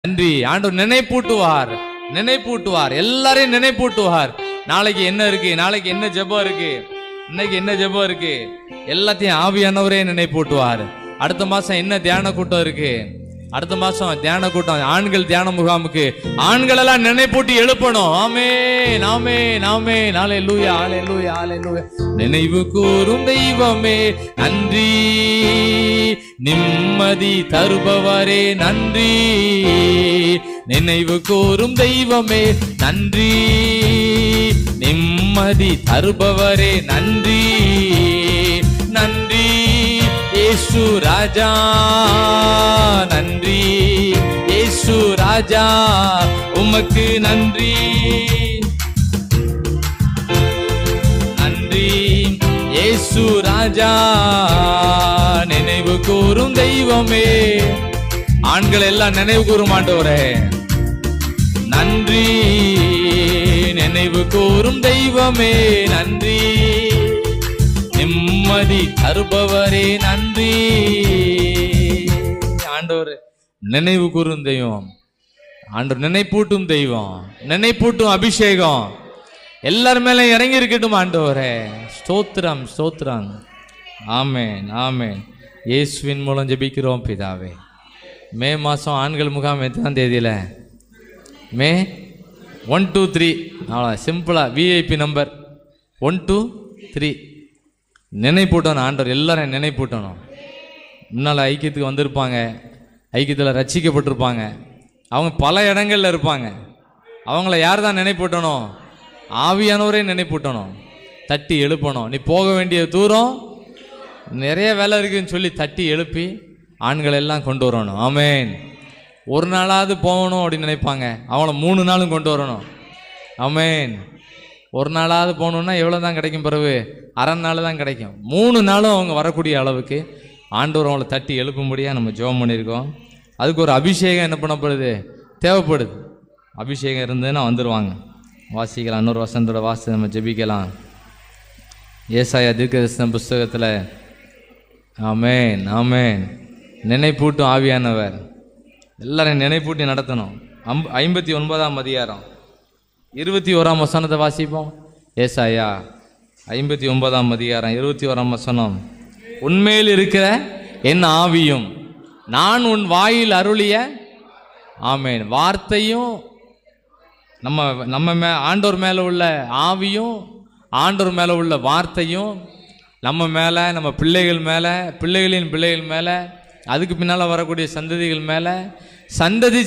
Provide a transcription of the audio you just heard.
நன்றி. ஆண்டவர் நினைப்பூட்டுவார், நினைப்பூட்டுவார், எல்லாரையும் நினைப்பூட்டுவார். நாளைக்கு என்ன இருக்கு, நாளைக்கு என்ன ஜெபம் இருக்கு, இன்னைக்கு என்ன ஜெபம் இருக்கு, எல்லாத்தையும் ஆவியானவரே நினைப்பூட்டுவார். அடுத்த மாசம் என்ன தியான கூட்டம் இருக்கு, அடுத்த மாசம் தியான கூட்டம், ஆண்கள் தியான முகாமுக்கு ஆண்கள் எல்லாம் நினைப்பூட்டி எழுப்பணும். ஆமென், ஆமென், ஆமென். ஹல்லேலூயா, ஹல்லேலூயா, ஹல்லேலூயா. நினைவு கூறும் தெய்வமே நன்றி, நிம்மதி தருபவரே நன்றி. நினைவு கூறும் தெய்வமே நன்றி, நிம்மதி தருபவரே நன்றி. நன்றி இயேசு ராஜா, நன்றி இயேசு ராஜா, உமக்கு நன்றி. நன்றி இயேசு ராஜா, நினைவு கூறும் தெய்வமே. ஆண்கள் எல்லாம் நினைவு கூறும் ஆண்டவரே நன்றி, நினைவு கூறும் தெய்வமே நன்றி. நிம்மதி தருபவரே நன்றி. ஆண்டவர் நினைவு கூறும் தெய்வம், ஆண்டவர் நினைப்பூட்டும் தெய்வம், நினைப்பூட்டும் அபிஷேகம் எல்லார் மேல இறங்கி இருக்கட்டும் ஆண்டவரே. ஸ்தோத்திரம், ஸ்தோத்திரம். ஆமென், ஆமென். இயேசுவின் மூலம் ஜெபிக்கிறோம் பிதாவே. மே மாதம் ஆண்கள் முகாம் எத்தனாம் தேதியில்? மே 1 2 3. அவ்வளோ சிம்பிளாக விஐபி நம்பர் 1 2 3. நினைப்பூட்டணும், ஆண்டவர் எல்லாரும் நினைப்பூட்டணும். முன்னால் ஐக்கியத்துக்கு வந்திருப்பாங்க, ஐக்கியத்தில் ரட்சிக்கப்பட்டிருப்பாங்க, அவங்க பல இடங்களில் இருப்பாங்க. அவங்கள யார் தான் நினைப்பூட்டணும்? ஆவியானவரே நினைப்பூட்டணும், தட்டி எழுப்பணும். நீ போக வேண்டிய தூரம் நிறைய வேலை இருக்குன்னு சொல்லி தட்டி எழுப்பி ஆண்கள் எல்லாம் கொண்டு வரணும். ஆமென். ஒரு நாளாவது போகணும் அப்படின்னு நினைப்பாங்க, அவங்கள 3 நாளும் கொண்டு வரணும். ஆமென். ஒரு நாளாவது போகணுன்னா எவ்வளோ தான் கிடைக்கும்? பிறகு அரை நாள் தான் கிடைக்கும். 3 நாளும் அவங்க வரக்கூடிய அளவுக்கு ஆண்டவர் அவங்கள தட்டி எழுப்பும்படியாக நம்ம ஜெபம் பண்ணியிருக்கோம். அதுக்கு ஒரு அபிஷேகம் என்ன பண்ணப்படுது, தேவைப்படுது. அபிஷேகம் இருந்ததுன்னா வந்துடுவாங்க. வாசிக்கலாம், இன்னொரு வசனத்தோட வாசி நம்ம ஜெபிக்கலாம். ஏசாயா தீர்க்கதரிசன புஸ்தகத்தில் ஆமென், ஆமென். நினைப்பூட்டும் ஆவியானவர் எல்லாரையும் நினைப்பூட்டி நடத்தணும். 59ஆம் அதிகாரம் 21ஆம் வசனத்தை வாசிப்போம். ஏசாயா 59ஆம் அதிகாரம் 21ஆம் வசனம். உன்மேல் இருக்கிற என் ஆவியும் நான் உன் வாயில் அருளிய ஆமென் வார்த்தையும், நம்ம ஆண்டவர் மேலே உள்ள ஆவியும் ஆண்டவர் மேலே உள்ள வார்த்தையும் நம்ம மேலே, நம்ம பிள்ளைகள் மேலே, பிள்ளைகளின் பிள்ளைகள் மேலே, அதுக்கு பின்னால் வரக்கூடிய சந்ததிகள் மேலே, சந்ததி